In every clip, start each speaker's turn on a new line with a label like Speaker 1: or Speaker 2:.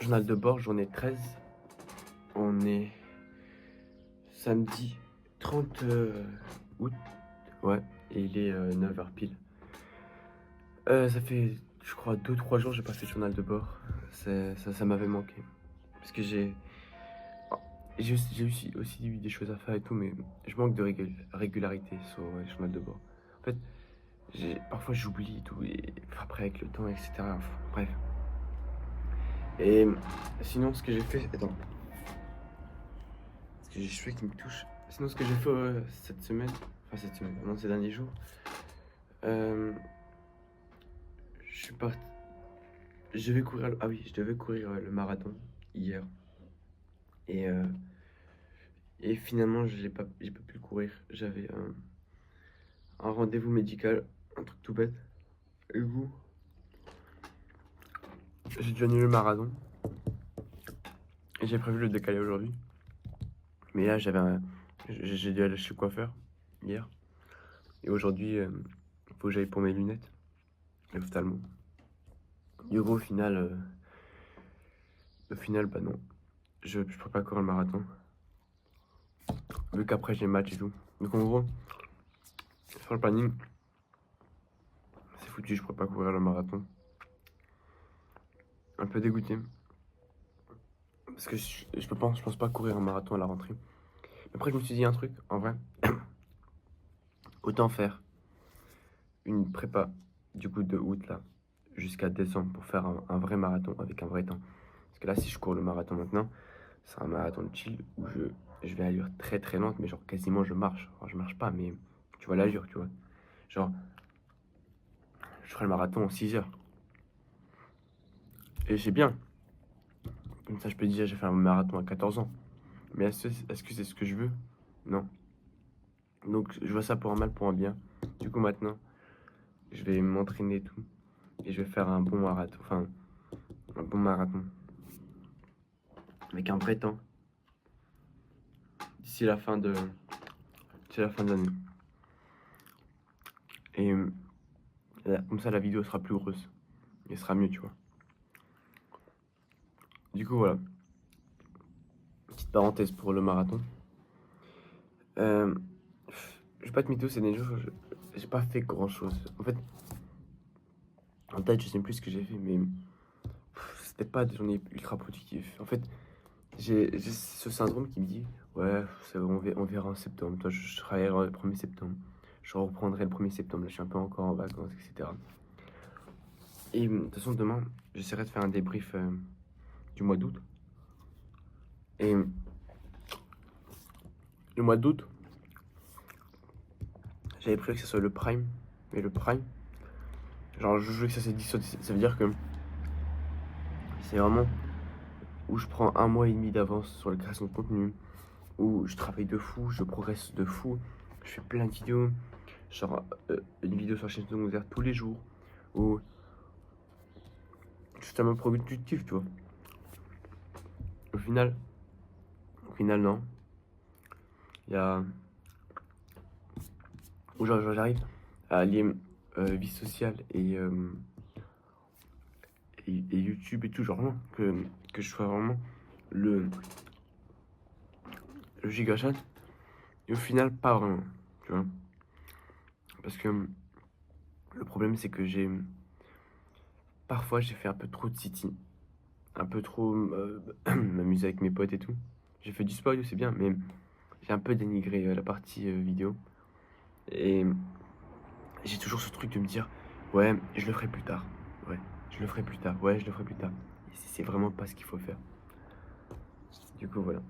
Speaker 1: Journal de bord, journée 13. On est samedi 30 août. Ouais, et il est 9h pile. Ça fait, je crois, 2-3 jours que j'ai pas fait de journal de bord. Ça m'avait manqué. Parce que oh, j'ai aussi eu des choses à faire et tout, mais je manque de régularité sur les journal de bord. En fait, parfois j'oublie et tout, et après avec le temps, etc. Enfin, bref. Et sinon, ce que j'ai fait. Attends. Parce que j'ai les cheveux qui me touchent. Sinon, ce que j'ai fait cette semaine, non, ces derniers jours, euh, je suis parti. Je devais courir le marathon hier. Et, euh, et finalement, j'ai pas pu le courir. J'avais un rendez-vous médical, un truc tout bête. Et du coup, j'ai dû annuler le marathon. Et j'ai prévu de le décaler aujourd'hui. Mais là, j'ai dû aller chez le coiffeur hier. Et aujourd'hui, il faut que j'aille pour mes lunettes, l'ophtalmo. Du coup, au final, bah non. Je peux pas courir le marathon. Vu qu'après j'ai match et tout. Donc en gros, sur le planning, c'est foutu, je pourrais pas courir le marathon. Un peu dégoûté. Parce que je pense pas courir un marathon à la rentrée. Après, je me suis dit un truc, en vrai. Autant faire une prépa, du coup, de août là, jusqu'à décembre pour faire un vrai marathon avec un vrai temps. Parce que là, si je cours le marathon maintenant, c'est un marathon de chill où je vais à l'allure très très lente, mais genre quasiment je marche. Enfin, je marche pas, mais tu vois l'allure, tu vois. Genre, je ferai le marathon en 6 heures. Et c'est bien. Comme ça, je peux dire, j'ai fait un marathon à 14 ans. Mais est-ce que c'est ce que je veux? Non. Donc, je vois ça pour un mal, pour un bien. Du coup, maintenant, je vais m'entraîner et tout. Et je vais faire un bon marathon. Enfin, un bon marathon. Avec un vrai temps. D'ici la fin de, d'ici la fin de l'année. Et comme ça, la vidéo sera plus grosse. Et sera mieux, tu vois. Du coup, voilà. Petite parenthèse pour le marathon. Euh, je vais pas te mytho, ces derniers jours, j'ai pas fait grand chose. En fait, en tête, je sais plus ce que j'ai fait, mais c'était pas des journées ultra productives. En fait, j'ai ce syndrome qui me dit, ouais, on verra en septembre. Toi, je travaillerai le 1er septembre. Je reprendrai le 1er septembre. Là, je suis un peu encore en vacances, etc. Et de toute façon, demain, j'essaierai de faire un débrief du mois d'août. Et le mois d'août, j'avais prévu que ce soit le prime. Mais le prime, genre, je veux que ça se dissocie. Ça veut dire que c'est vraiment où je prends un mois et demi d'avance sur la création de contenu, où je travaille de fou, je progresse de fou, je fais plein de vidéos, genre une vidéo sur la chaîne secondaire tous les jours, où je suis tellement productif, tu vois. Au final, non. Il y a où genre, j'arrive à allier vie sociale et YouTube et tout, genre vraiment, que je sois vraiment le, le giga chat. Et au final, pas vraiment, tu vois. Parce que le problème, c'est que parfois, j'ai fait un peu trop de city, un peu trop m'amuser avec mes potes et tout. J'ai fait du spoil, c'est bien, mais j'ai un peu dénigré la partie vidéo. Et j'ai toujours ce truc de me dire, ouais, je le ferai plus tard. Ouais, je le ferai plus tard. Ouais, je le ferai plus tard. Et c'est vraiment pas ce qu'il faut faire. Du coup, voilà.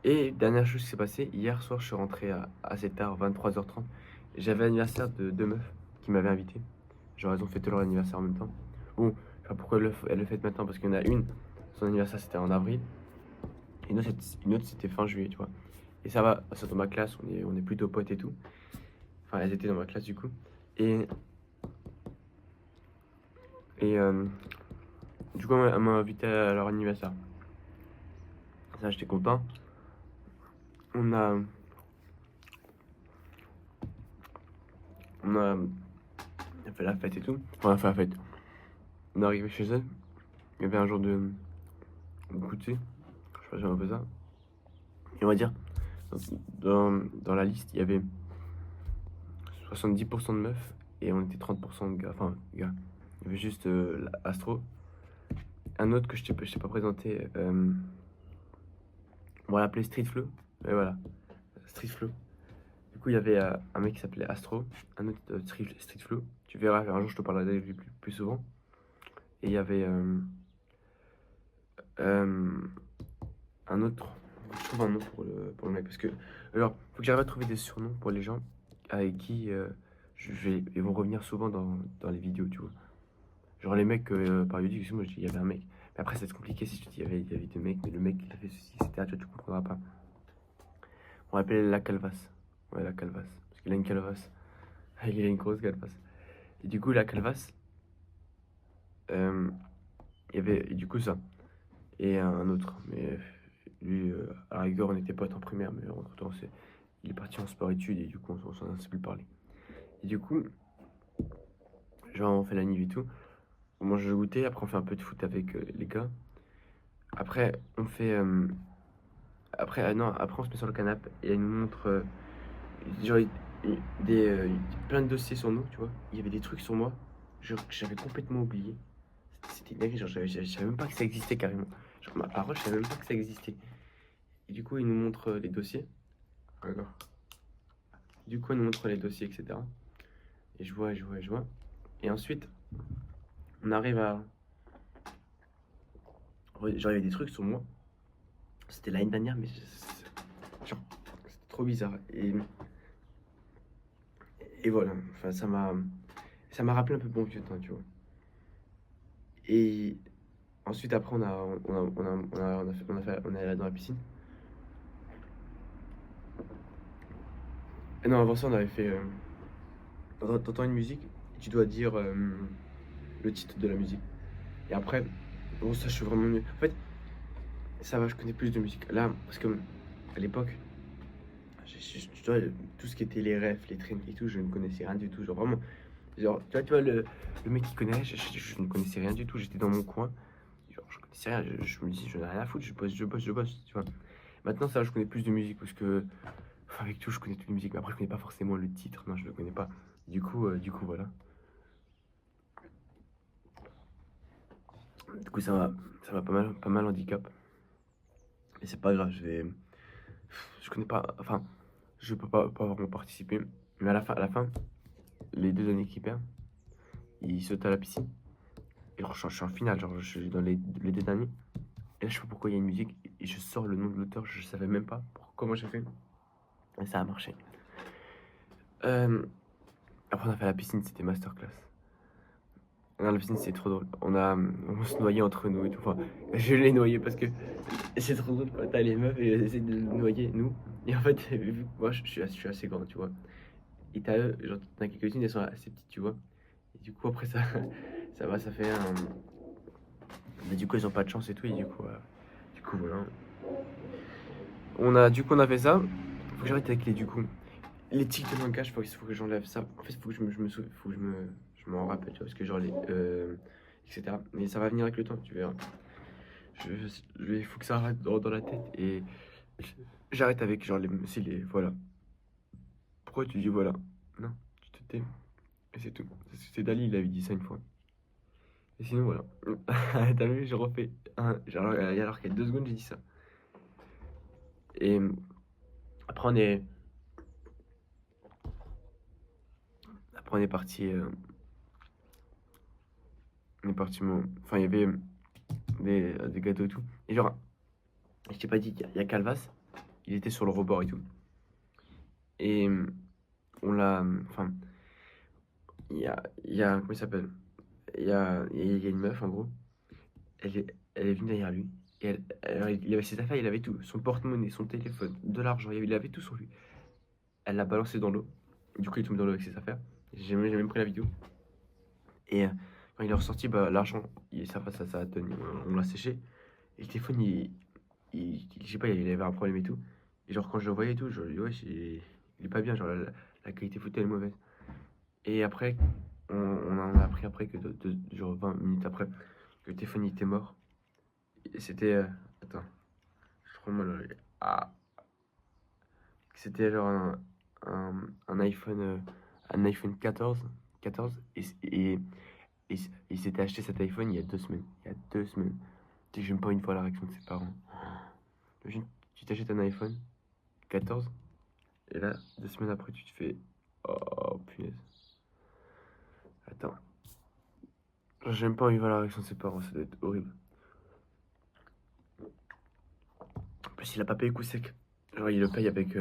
Speaker 1: Et dernière chose qui s'est passée, hier soir, je suis rentré assez tard, 23h30. J'avais l'anniversaire de deux meufs qui m'avaient invité. Genre, elles ont fêté leur anniversaire en même temps. Bon, je sais pas pourquoi elles le fêtent maintenant, parce qu'il y en a une, son anniversaire c'était en avril. Et une autre c'était fin juillet, tu vois. Et ça va, c'est dans ma classe, on est plutôt potes et tout. Enfin, elles étaient dans ma classe du coup. Et, et du coup, elles m'ont invité à leur anniversaire. Ça, j'étais content. On a, on a fait la fête et tout. Enfin, on a fait la fête. On est arrivé chez elles. il y avait un genre de goûter, je sais pas si on appelle ça. Et on va dire, dans la liste, il y avait 70% de meufs et on était 30% de gars. Enfin, gars. Il y avait juste Astro. Un autre que je t'ai pas présenté, on va l'appeler Street Flow. Et voilà, Street Flow. Du coup, il y avait un mec qui s'appelait Astro, un autre Street Flow. Tu verras, un jour je te parlerai de lui plus souvent. Et il y avait euh, un autre. Je trouve un nom pour le mec. Parce que, alors, faut que j'arrive à trouver des surnoms pour les gens avec qui ils vont revenir souvent dans les vidéos, tu vois. Genre les mecs par YouTube, moi je dis il y avait un mec. Mais après, c'est compliqué si je te dis il y avait deux mecs, mais le mec il a fait ceci, etc. Tu comprendras pas. On l'appelait la calvasse. Ouais, la calvasse. Parce qu'il a une calvasse. Il a une grosse calvasse. Et du coup, la calvasse, euh, il y avait du coup ça. Et un autre. Mais lui, à la rigueur, on était potes en primaire, mais entre temps, il est parti en sport-études et du coup, on s'en a plus parler. Et du coup, genre, on fait la nuit et tout. On mange le goûter, après, on fait un peu de foot avec les gars. Après, on fait. Après, non, après, on se met sur le canapé et elle nous montre genre, des, plein de dossiers sur nous, tu vois. Il y avait des trucs sur moi genre, que j'avais complètement oublié. C'était dingue, genre, je savais même pas que ça existait carrément. Genre, ma parole, je savais même pas que ça existait. Et du coup, il nous montre les dossiers. D'accord. Du coup, il nous montre les dossiers, etc. Et je vois, je vois, je vois. Et ensuite, on arrive à. Genre, il y avait des trucs sur moi. C'était l'année dernière, mais genre, c'était trop bizarre. Et voilà. Enfin, ça m'a rappelé un peu mon vieux temps, tu vois. Et ensuite, après, on est allé dans la piscine. Et non, avant ça, on avait fait. T'entends une musique et tu dois dire le titre de la musique. Et après, bon, ça, je suis vraiment mieux. En fait, ça va, je connais plus de musique. Là, parce que à l'époque, tu vois, tout ce qui était les refs, les trends et tout, je ne connaissais rien du tout. Genre vraiment, genre, tu vois le mec qui connaît, je ne connaissais rien du tout. J'étais dans mon coin. Genre, je connaissais rien. Je me dis, je n'ai rien à foutre, je bosse, tu vois. Maintenant, ça, je connais plus de musique parce que, enfin, avec tout, je connais toutes les musiques. Mais après, je connais pas forcément le titre. Non, je le connais pas. Du coup, voilà. Du coup, ça va pas mal handicap. Et c'est pas grave, je connais pas, enfin, je peux pas vraiment participer. Mais à la fin, les deux années qui perdent, ils sautent à la piscine. Et alors, je suis en finale, genre, je suis dans les deux derniers. Et là, je sais pas pourquoi il y a une musique et je sors le nom de l'auteur, je savais même pas comment j'ai fait. Et ça a marché. Euh, Après, on a fait la piscine, c'était masterclass. Dans la piscine, c'est trop drôle. On se noyait entre nous et tout. Enfin, je l'ai noyé parce que c'est trop drôle quand t'as les meufs et elles essaient de nous noyer, nous. Et en fait, vu que moi, je suis assez grand, tu vois. Et t'as eux, genre, t'en as quelques-unes, elles sont assez petites, tu vois. Et du coup, après ça, ça fait un. Mais du coup, elles ont pas de chance et tout. Et du coup, voilà. Du coup, on a fait ça. Faut que j'arrête avec les du coup. Les tics de langage, faut que j'enlève ça. En fait, faut que faut que je m'en rappelle, tu vois, parce que genre etc. Mais ça va venir avec le temps, tu verras. Faut que ça arrête dans la tête et j'arrête avec genre voilà. Pourquoi tu dis voilà? Non, tu te tais. Et c'est tout. C'est Dali, il avait dit ça une fois. Et sinon, voilà. T'as vu, je refais alors qu'il y a 2 secondes, j'ai dit ça. Et après, on est parti. Enfin, il y avait des gâteaux et tout. Et genre, je t'ai pas dit, il y a Calvas, il était sur le rebord et tout. Et on l'a. Enfin, il y a. Comment il s'appelle? Il y a une meuf, en gros. Elle est venue derrière lui. Et alors, il avait ses affaires, il avait tout. Son porte-monnaie, son téléphone, de l'argent, il avait tout sur lui. Elle l'a balancé dans l'eau. Du coup, il tombe dans l'eau avec ses affaires. J'ai même pris la vidéo. Et quand il est ressorti, bah, l'argent, ça a tenu. On l'a séché. Et le téléphone, je sais pas, il avait un problème et tout. Et genre, quand je le voyais et tout, je lui dis, ouais, il est pas bien. Genre, la qualité photo, elle est mauvaise. Et après, on en a appris après que genre 20 minutes après, Le téléphone il était mort. Et c'était. Attends, j'ai trop mal. Ah, c'était genre un iPhone, un iPhone 14 et il s'était acheté cet iPhone il y a 2 semaines. Il y a 2 semaines. Tu sais, j'aime pas une fois la réaction de ses parents. Imagine, tu t'achètes un iPhone 14 et là, 2 semaines après, tu te fais. Oh punaise. Attends. Genre, j'aime pas une fois la réaction de ses parents, ça doit être horrible. En plus, il a pas payé coup sec. Genre, il le paye avec.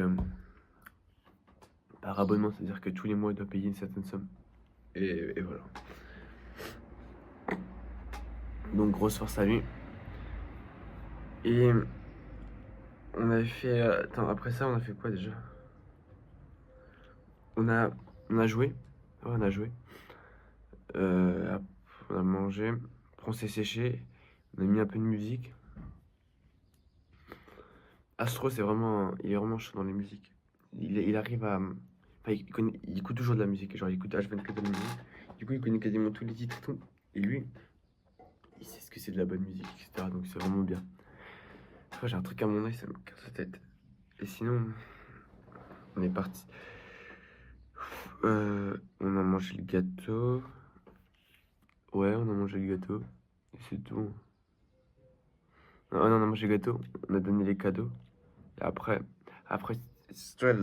Speaker 1: Par abonnement, c'est-à-dire que tous les mois, il doit payer une certaine somme. Et voilà. Donc, grosse force à lui. Et on avait fait. Attends, après ça, on a fait quoi déjà? On a, on a joué. Ouais, on a joué. On a mangé. Après, on s'est séché. On a mis un peu de musique. Astro, il est vraiment chaud dans les musiques. Il arrive à. Enfin, il écoute toujours de la musique. Genre, il écoute H24 de la musique. Du coup, il connaît quasiment tous les titres et tout. Et lui, il sait ce que c'est de la bonne musique, etc. Donc, c'est vraiment bien. Après, j'ai un truc à mon oeil, ça me casse la tête. Et sinon, on est parti. On a mangé le gâteau. Ouais, on a mangé le gâteau. Et c'est tout. Non, non, on a mangé le gâteau. On a donné les cadeaux. Et après, tu vois,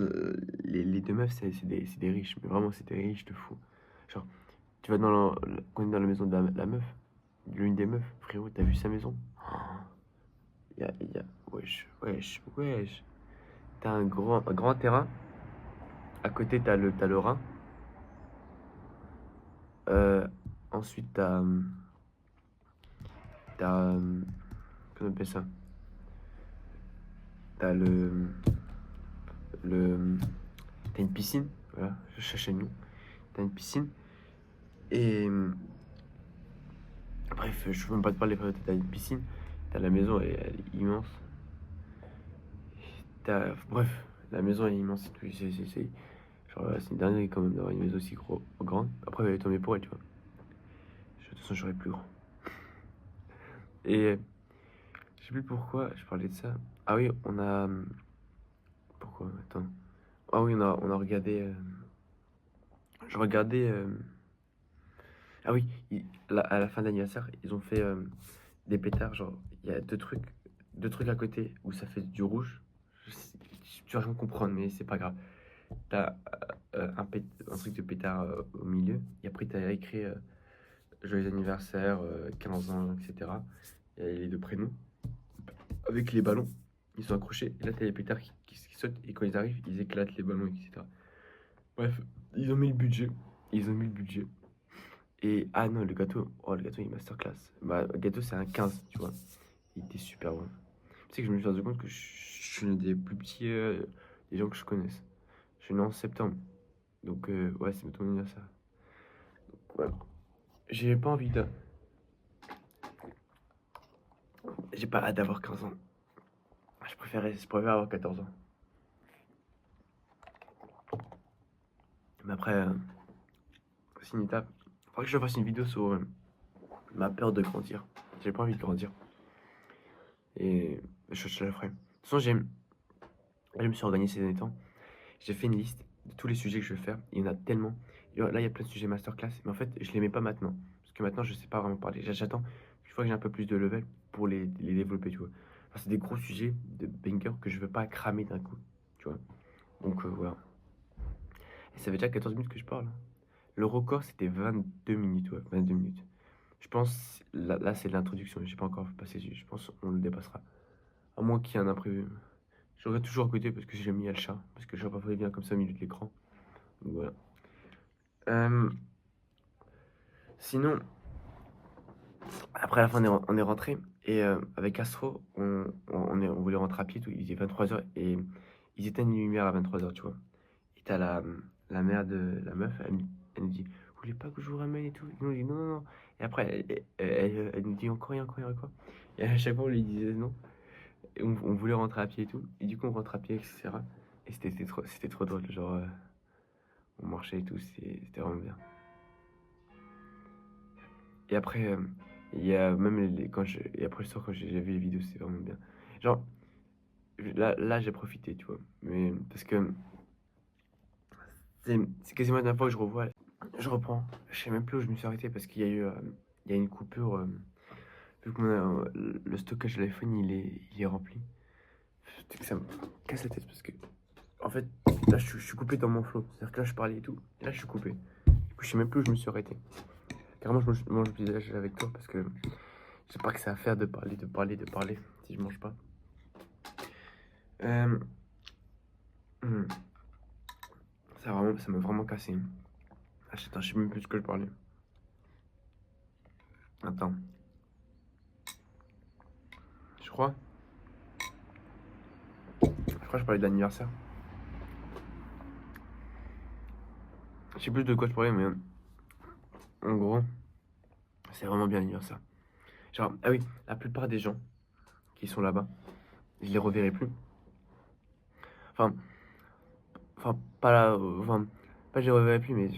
Speaker 1: les deux meufs, c'est des riches. Mais vraiment, c'est des riches de fou. Genre, tu vas quand on est dans la maison de la meuf, l'une des meufs, frérot, t'as vu sa maison? Wesh, wesh, wesh. T'as un grand terrain. À côté, t'as le Rhin. Euh, ensuite, comment on appelle ça? T'as le, t'as une piscine. Voilà, je cherchais le nom. T'as une piscine. Et bref, je peux même pas te parler, frérot. T'as une piscine. T'as la maison, elle est immense. Bref, la maison est immense et tout. Genre, c'est une dinguerie quand même d'avoir une maison aussi grande. Après, elle est tombée pour elle, tu vois. De toute façon, j'aurais plus grand. Et je sais plus pourquoi je parlais de ça. Ah oui, on a. Pourquoi? Attends. Ah oui, on a regardé. Je regardais. Ah oui, à la fin d'anniversaire, ils ont fait des pétards. Genre, il y a deux trucs à côté où ça fait du rouge. Tu vas rien comprendre, mais c'est pas grave. T'as un truc de pétard au milieu. Et après, t'as écrit Joyeux anniversaire, 15 ans, etc. Il y a les deux prénoms. Avec les ballons, ils sont accrochés. Et là, t'as les pétards qui sautent. Et quand ils arrivent, ils éclatent les ballons, etc. Bref, ils ont mis le budget. Ils ont mis le budget. Et ah non, le gâteau. Oh, le gâteau, il est masterclass. Bah, le gâteau, c'est un 15, tu vois. Il était super bon. Tu sais que je me suis rendu compte que je suis l'un des plus petits des gens que je connaisse. Je suis né en septembre. Donc, ouais, c'est ton anniversaire. Donc, ouais. J'ai pas envie de. J'ai pas hâte d'avoir 15 ans. Je préfère avoir 14 ans. Mais après, c'est une étape. Faudrait que je fasse une vidéo sur ma peur de grandir. J'ai pas envie de grandir. Et je la ferai. De toute façon, je me suis organisé ces derniers temps. J'ai fait une liste de tous les sujets que je vais faire. Il y en a tellement. Là, il y a plein de sujets masterclass. Mais en fait, je les mets pas maintenant. Parce que maintenant, je sais pas vraiment parler. J'attends une fois que j'ai un peu plus de level pour les développer, tu vois. Enfin, c'est des gros sujets de banger que je veux pas cramer d'un coup, tu vois. Donc, voilà. Et ça fait déjà 14 minutes que je parle, hein. Le record, c'était 22 minutes, ouais, 22 minutes. Je pense, là c'est l'introduction, j'ai pas encore passé dessus. Je pense qu'on le dépassera. À moins qu'il y ait un imprévu. Je regarde toujours à côté parce que j'ai mis le chat. Parce que je vois pas bien comme ça au milieu de l'écran. Donc voilà. Euh, Sinon, après la fin, on est rentré. Et avec Astro, on voulait rentrer à pied. Tout. Il était 23h et ils éteignent les lumières à 23h, tu vois. Et t'as la mère de la meuf, elle nous dit: Vous voulez pas que je vous ramène et tout? Et nous, on dit: Non, non, non. Et après, elle nous dit encore, et encore, et encore. Et à chaque fois, on lui disait non. Et on voulait rentrer à pied et tout. Et du coup, on rentre à pied, etc. Et c'était trop drôle. Genre, on marchait et tout. C'était vraiment bien. Et après, Il y a même et après le soir, quand j'ai vu les vidéos, c'est vraiment bien. Genre, là j'ai profité, tu vois. Mais parce que c'est quasiment la dernière fois que je revois. Je reprends. Je sais même plus où je me suis arrêté parce qu'il y a eu il y a une coupure. Vu que le stockage de l'iPhone il est rempli. C'est que ça me casse la tête parce que en fait là je suis coupé dans mon flow. C'est-à-dire que là je parlais et tout. Et là je suis coupé. Du coup je sais même plus où je me suis arrêté. Carrément je mange le visage avec toi parce que je sais pas que ça à faire de parler, de parler, de parler si je mange pas. Euh, hmm, ça m'a vraiment cassé. Attends, je sais même plus de ce que je parlais. Attends. Je crois. Je crois que je parlais de l'anniversaire. Je sais plus de quoi je parlais, mais en gros, c'est vraiment bien l'anniversaire. Genre, ah oui, la plupart des gens qui sont là-bas, je les reverrai plus. Enfin, enfin, pas là, enfin, pas je les reverrai plus, mais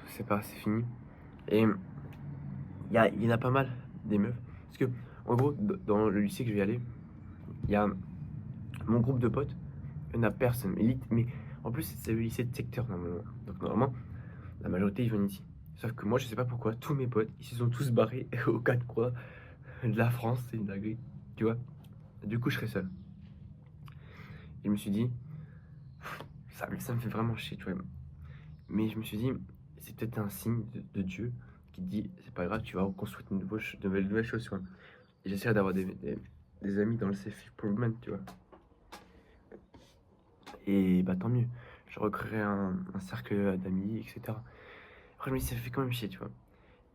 Speaker 1: c'est pas, c'est fini. Et il y en a pas mal des meufs. Parce que, en gros, dans le lycée que je vais aller, il y a mon groupe de potes, il n'y en a personne. Mais en plus, c'est le lycée de secteur normalement. Donc, normalement, la majorité ils viennent ici. Sauf que moi, je sais pas pourquoi, tous mes potes, ils se sont tous barrés aux quatre coins de la France, c'est une dinguerie, tu vois. Du coup, je serai seul. Et je me suis dit, ça me fait vraiment chier, tu vois. Mais je me suis dit, c'est peut-être un signe de Dieu qui dit, c'est pas grave, tu vas reconstruire de nouvelles choses, tu vois. Et j'essaie d'avoir des amis dans le self-improvement, tu vois. Et bah tant mieux. Je recréerai un cercle d'amis, etc. Après, je me dis, ça fait quand même chier, tu vois.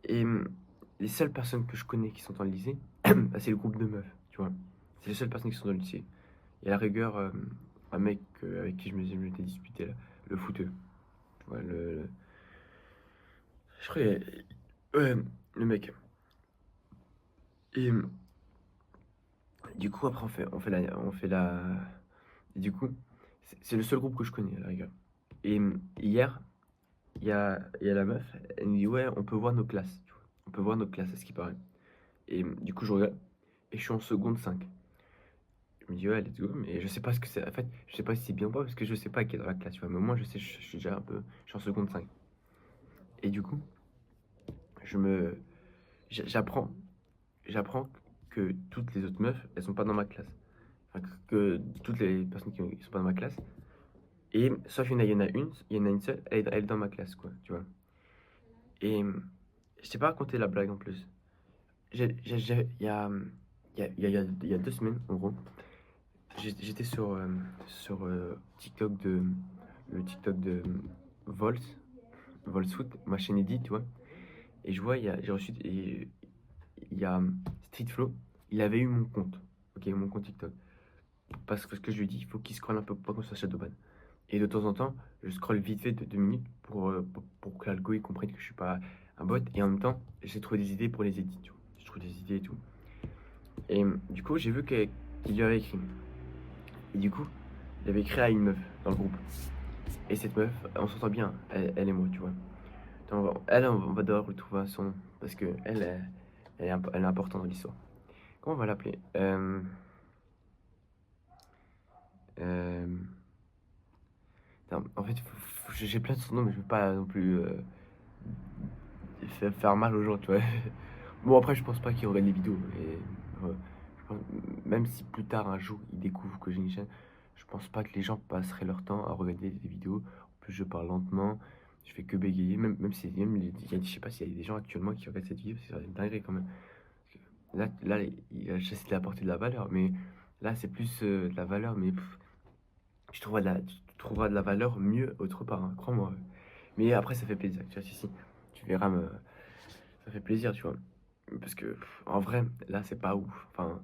Speaker 1: Et les seules personnes que je connais qui sont dans le lycée, bah, c'est le groupe de meufs, tu vois. C'est les seules personnes qui sont dans le lycée. Et à la rigueur, un mec avec qui je m'étais disputé là, le footeux. Tu vois, je crois, ouais, le mec. Et du coup, après, et du coup, c'est le seul groupe que je connais à la rigueur. Et hier, il y a la meuf, elle me dit, ouais, on peut voir nos classes, tu vois. On peut voir nos classes, à ce qui paraît. Et du coup, je regarde, et je suis en seconde 5. Je me dis, ouais, let's go, mais je sais pas ce que c'est. En fait, je sais pas si c'est bien ou pas, parce que je sais pas qui est dans la classe, tu vois. Mais moi, je sais, je suis déjà un peu. Je suis en seconde 5. Et du coup, je me. J'apprends. J'apprends que toutes les autres meufs, elles sont pas dans ma classe. Enfin, que toutes les personnes qui sont pas dans ma classe. Et sauf il y en a une seule, elle est dans ma classe, quoi, tu vois. Et je t'ai pas raconté la blague en plus. Il y a, il y a 2 semaines, en gros, j'étais sur TikTok le TikTok de Volt, Voltsfoot, ma chaîne Edit, tu vois. Et je vois, j'ai reçu, et il y a Streetflow, il avait eu mon compte, ok, mon compte TikTok. Parce que ce que je lui dis, il faut qu'il scrolle un peu pour qu'on soit Shadowban. Et de temps en temps, je scrolle vite fait de 2 minutes pour que l'algo il comprenne que je suis pas un bot. Et en même temps, j'ai trouvé des idées pour les edits, tu vois. J'ai trouvé des idées et tout. Et du coup, j'ai vu qu'il lui avait écrit. Et du coup, il avait écrit à une meuf dans le groupe. Et cette meuf, on s'entend bien, elle et moi, tu vois. Donc, elle, on va devoir retrouver son nom. Parce que elle est importante dans l'histoire. Comment on va l'appeler euh, en fait, j'ai plein de son nom, mais je veux pas non plus faire mal aux gens, tu vois. Bon, après, je pense pas qu'ils regardent les vidéos. Même si plus tard, un jour, ils découvrent que j'ai une chaîne, je pense pas que les gens passeraient leur temps à regarder des vidéos. En plus, je parle lentement, je fais que bégayer. Même si, je sais pas s'il y a des gens actuellement qui regardent cette vidéo, c'est une dinguerie quand même. Là, j'essaie d'apporter de la valeur, mais là, c'est plus de la valeur, mais tu trouveras de la valeur mieux autre part, hein, crois-moi. Mais après, ça fait plaisir, tu vois, si, tu verras, ça fait plaisir, tu vois. Parce que, en vrai, là, c'est pas ouf. Enfin,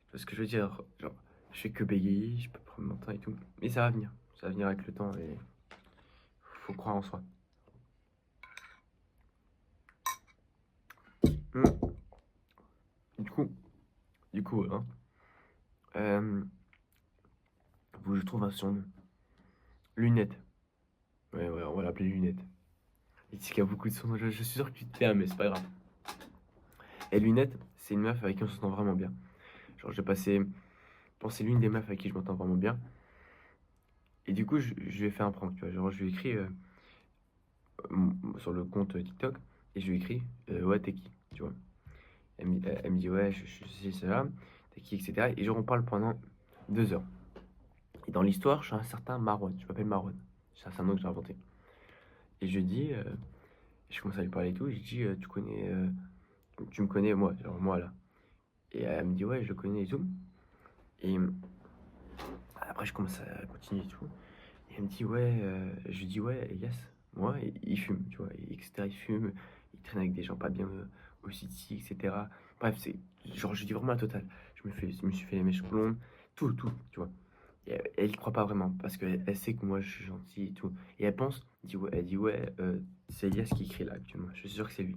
Speaker 1: tu vois ce que je veux dire, genre, je fais que bégayer, je peux prendre mon temps et tout. Mais ça va venir avec le temps et faut croire en soi. Hmm. Du coup, hein, euh, faut que je trouve un son. Lunette. Ouais, ouais, on va l'appeler Lunette. Il dit qu'il y a beaucoup de sons, je suis sûr que tu te fais, mais c'est pas grave. Et Lunette, c'est une meuf avec qui on s'entend vraiment bien. Genre, j'ai passé, je pense que c'est l'une des meufs avec qui je m'entends vraiment bien. Et du coup, je lui ai fait un prank, tu vois. Genre, je lui ai écrit sur le compte TikTok, et je lui ai écrit, ouais, t'es qui, tu vois. Elle me dit, ouais, je sais cela, t'es qui, etc. Et genre, on parle pendant 2 heures. Et dans l'histoire, je suis un certain Marwan, je m'appelle Marwan. C'est un nom que j'ai inventé. Et je dis, je commence à lui parler et tout, et je dis, tu me connais, moi, genre moi là. Et elle me dit, ouais, je le connais et tout. Et après, je commence à continuer et tout. Et elle me dit, ouais, je lui dis, ouais, Elias, moi, il fume, tu vois, etc. Il fume, il traîne avec des gens pas bien au City, etc. Bref, c'est genre, je dis vraiment la totale. Je me suis fait les mèches blondes, tout, tu vois. Et elle y croit pas vraiment, parce qu'elle elle sait que moi, je suis gentil et tout. Et elle pense, elle dit, ouais, c'est Elias qui écrit là actuellement. Je suis sûr que c'est lui.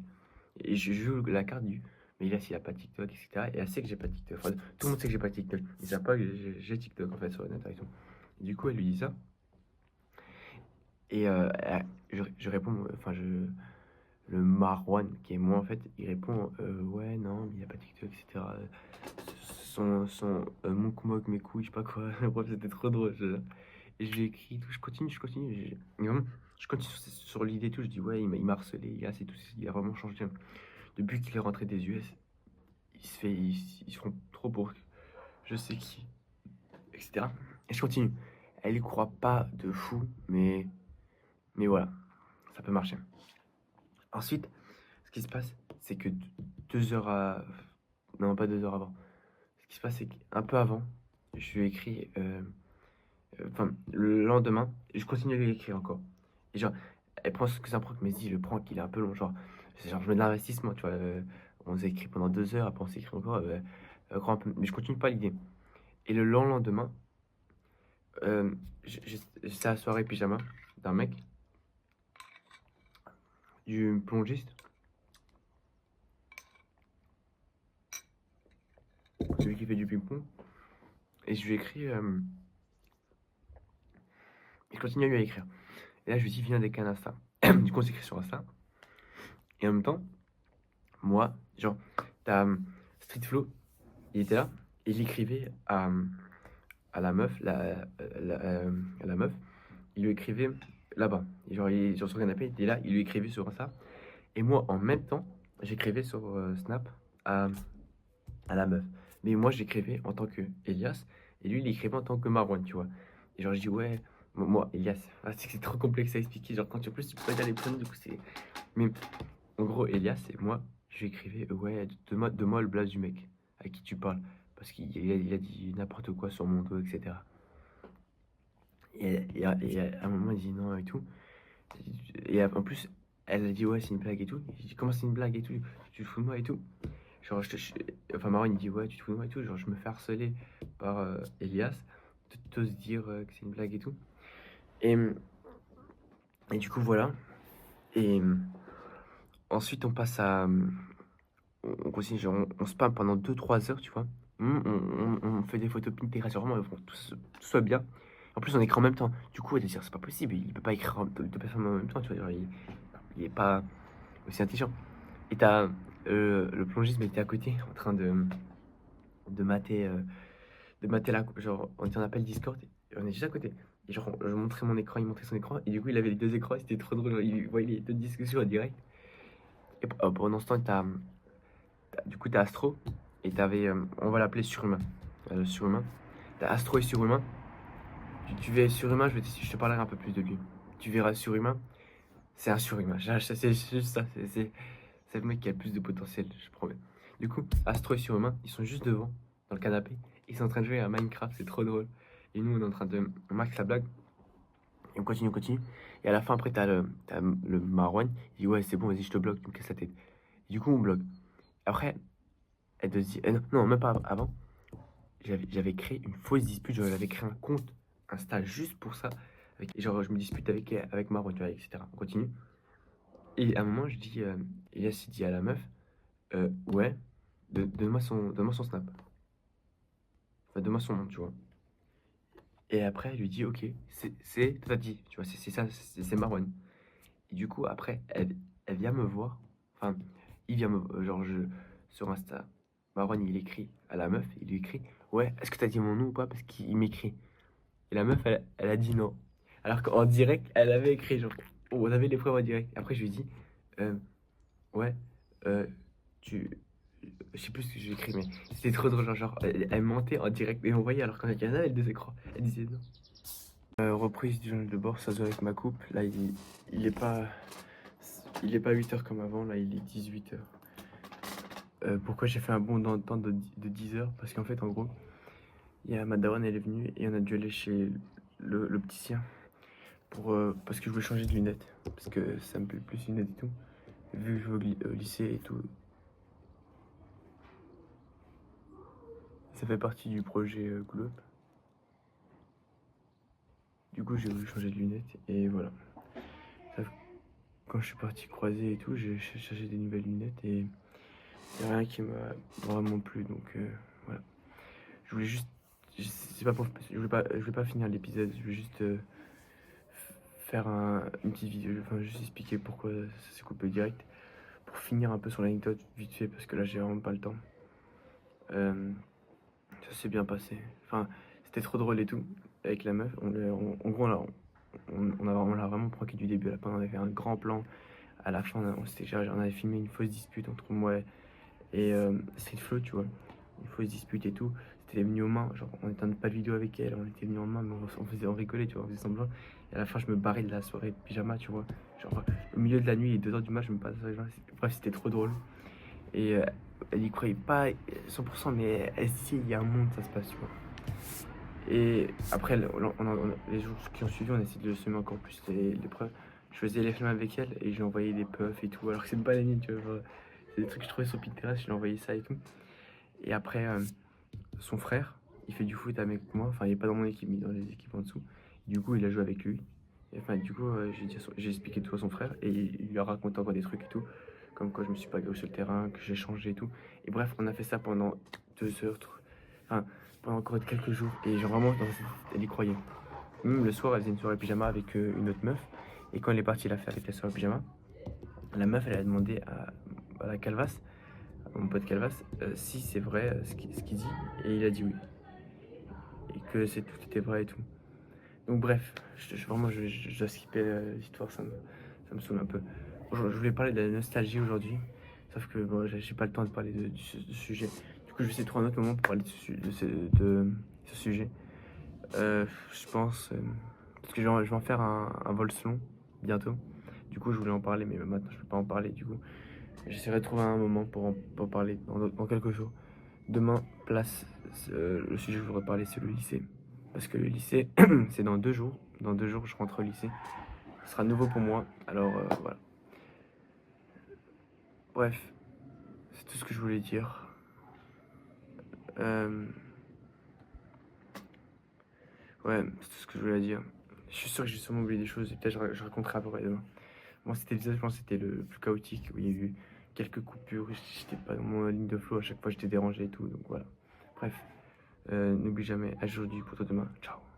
Speaker 1: Et je joue la carte du, mais Elias, il a pas TikTok, etc. Et elle sait que j'ai pas TikTok. Enfin, tout le monde sait que j'ai pas TikTok. Ils savent pas que j'ai TikTok, en fait, sur le net et tout. Et du coup, elle lui dit ça. Et je réponds, enfin, le Marwan, qui est moi en fait, il répond ouais, non, mais il n'y a pas TikTok, etc. Mouk mouk mes couilles, je sais pas quoi. Bref, c'était trop drôle. Et je lui écris tout, je continue. Et vraiment, je continue sur l'idée et tout. Je dis ouais, il m'a harcelé, et tout. Il a vraiment changé. Depuis qu'il est rentré des US, ils se font trop pour je sais qui, etc. Et je continue. Elle y croit pas de fou, mais voilà, ça peut marcher. Ensuite, ce qui se passe, c'est que 2 heures à... Non, pas 2 heures avant. Ce qui se passe, c'est qu'un peu avant, je lui ai écrit... Enfin, le lendemain, je continue à lui écrire encore. Et genre, elle prend ce que c'est un prank, mais dit, le prank, il est un peu long. Genre, je mets de l'investissement, tu vois. On s'est écrit pendant 2 heures, après on s'est écrit encore. Encore un peu, mais je continue pas l'idée. Et le lendemain, c'est la soirée pyjama d'un mec, du plongiste, celui qui fait du ping-pong. Et je lui écris... et je continue à lui écrire. Et là, je lui dis, viens avec un Insta. Du coup, on s'écrit sur Insta. Et en même temps, moi, genre, t'as Street Flow, il était là, et il écrivait à la meuf, à la meuf, il lui écrivait là-bas. Et genre, il est sur son canapé, il était là, il lui écrivait sur Insta. Et moi, en même temps, j'écrivais sur Snap à, à la meuf. Mais moi, j'écrivais en tant que Elias, et lui, il écrivait en tant que Marwan, tu vois. Et genre, je dis, ouais, moi, Elias, c'est trop complexe à expliquer. Genre, quand tu, en plus, tu peux pas dire les prénoms, du coup, c'est. Mais en gros, Elias et moi, je lui écrivais, ouais, donne-moi le blaze du mec à qui tu parles. Parce qu'il a dit n'importe quoi sur mon dos, etc. Et à un moment, il dit non et tout. Et en plus, elle a dit, ouais, c'est une blague et tout. Et j'ai dit, comment c'est une blague et tout? Tu te fous de moi et tout. Genre, enfin, Marwan, il dit, ouais, tu te fous de moi et tout. Genre, je me fais harceler par Elias. T'oses dire que c'est une blague et tout. Et, et du coup, voilà. Et ensuite, on passe à. On continue, genre, on spam pendant 2 3 heures, tu vois. On fait des photos Pinterest, genre vraiment, tout soit bien. En plus, on écrit en même temps. Du coup, elle va dire, c'est pas possible, il peut pas écrire deux personnes en même temps, tu vois. Genre, il est pas aussi intelligent. Et t'as le plongiste, mais il était à côté, en train de mater, genre, on était en appel Discord, et on est juste à côté. Et genre, je montrais mon écran, il montrait son écran, et du coup, il avait les deux écrans, c'était trop drôle. Genre, il voyait les deux discussions en direct. Et pendant ce temps, du coup, t'as Astro et t'avais, on va l'appeler surhumain. Surhumain. T'as Astro et surhumain. Tu verras surhumain, je te parlerai un peu plus de lui. Tu verras surhumain, c'est un surhumain. C'est juste ça. C'est le mec qui a le plus de potentiel, je promets. Du coup, Astro et surhumain, ils sont juste devant, dans le canapé. Ils sont en train de jouer à Minecraft, c'est trop drôle. Et nous, on est en train de max la blague. Et on continue. Et à la fin, après, t'as le Marwan. Il dit, ouais, c'est bon, vas-y, je te bloque, tu me casses la tête. Et du coup, on bloque. Après, elle te dit, non, non, même pas avant. J'avais créé une fausse dispute, j'avais créé un compte Insta juste pour ça. Genre, je me dispute avec Marwan, tu vois, etc. On continue. Et à un moment, je dis, Elias, il dit à la meuf, ouais, donne-moi son snap. Enfin, donne-moi son nom, tu vois. Et après, elle lui dit, ok, c'est Tati, tu vois, c'est ça, c'est Marwan. Et du coup, après, elle vient me voir. Enfin, il vient me. Genre, sur Insta. Marwan, il écrit à la meuf, il lui écrit, ouais, est-ce que t'as dit mon nom ou pas? Parce qu'il m'écrit. Et la meuf, elle a dit non. Alors qu'en direct, elle avait écrit, genre, on avait les preuves en direct. Après, je lui dis, euh, ouais, euh, tu. Je sais plus ce que j'ai écrit, mais c'était trop drôle. Genre, elle mentait en direct et on voyait, alors qu'en fait, il y en avait deux écrans. Elle disait non. Reprise du journal de bord, ça se voit avec ma coupe. Là, il est pas. Il est pas 8h comme avant, là, il est 18h. Pourquoi j'ai fait un bond dans le temps de 10 heures? Parce qu'en fait, en gros, il y a ma daronne, elle est venue et on a dû aller chez l'opticien parce que je voulais changer de lunettes. Parce que ça me plaît plus les lunettes et tout. Vu que je vais au lycée et tout. Ça fait partie du projet Globe. Du coup, j'ai voulu changer de lunettes et voilà. Quand je suis parti croiser et tout, j'ai cherché des nouvelles lunettes et il n'y a rien qui m'a vraiment plu. Donc voilà. Je voulais juste. C'est pas pour, je voulais pas finir l'épisode, je voulais juste faire une petite vidéo, enfin juste expliquer pourquoi ça s'est coupé direct. Pour finir un peu sur l'anecdote vite fait, parce que là j'ai vraiment pas le temps. Ça s'est bien passé. Enfin, c'était trop drôle et tout, avec la meuf. En gros, on l'a vraiment proqué du début à la fin. On avait fait un grand plan. À la fin, on avait filmé une fausse dispute entre moi et Street Flow, tu vois. Une fausse dispute et tout. C'était venu aux mains. Genre, on était en pas de vidéo avec elle, on était venu en main, mais on rigolait, tu vois, on faisait semblant. Et à la fin, je me barrais de la soirée de pyjama, tu vois. Genre, au milieu de la nuit, il est 2h du mat, je me passe. Bref, c'était trop drôle. Et elle y croyait pas 100%, mais elle se disait, il y a un monde, ça se passe, tu vois. Et après, les jours qui ont suivi, on a essayé de semer encore plus les preuves. Je faisais les films avec elle et je lui envoyais des puffs et tout, alors que c'est pas les miennes, tu vois. Genre, c'est des trucs que je trouvais sur Pinterest, je lui envoyais ça et tout. Et après, son frère, il fait du foot avec moi, enfin, il est pas dans mon équipe, mais dans les équipes en dessous. Du coup, il a joué avec lui. Et, enfin, du coup, j'ai expliqué tout à son frère et il lui a raconté encore des trucs et tout. Comme quoi je me suis pas garé sur le terrain, que j'ai changé et tout. Et bref, on a fait ça pendant 2 heures, enfin, pendant encore quelques jours. Et genre vraiment, elle y croyait. Même le soir, elle faisait une soirée pyjama avec une autre meuf. Et quand elle est partie la faire avec la soirée pyjama, la meuf, elle a demandé à la Calvas, à mon pote Calvas, si c'est vrai ce qu'il dit. Et il a dit oui. Et que tout était vrai et tout. Donc bref, vraiment, je dois skipper l'histoire, ça me saoule un peu. Je voulais parler de la nostalgie aujourd'hui, sauf que bon, j'ai pas le temps de parler de ce sujet. Du coup, je vais essayer de trouver un autre moment pour parler de ce sujet. Je pense, parce que je vais en faire un vol selon bientôt. Du coup, je voulais en parler, mais maintenant, je peux pas en parler. Du coup, j'essaierai de trouver un moment pour en parler dans quelques jours. Demain, le sujet que je voudrais parler, c'est le lycée. Parce que le lycée, c'est dans 2 jours. Dans 2 jours, je rentre au lycée. Ce sera nouveau pour moi. Alors, voilà. Bref, c'est tout ce que je voulais dire. Ouais, c'est tout ce que je voulais dire. Je suis sûr que j'ai sûrement oublié des choses et peut-être je raconterai à peu près demain. Bon, cet épisode, je pense que c'était le plus chaotique où il y a eu quelques coupures. J'étais pas dans mon ligne de flow. À chaque fois, j'étais dérangé et tout. Donc voilà. Bref, n'oublie jamais, aujourd'hui pour toi demain. Ciao.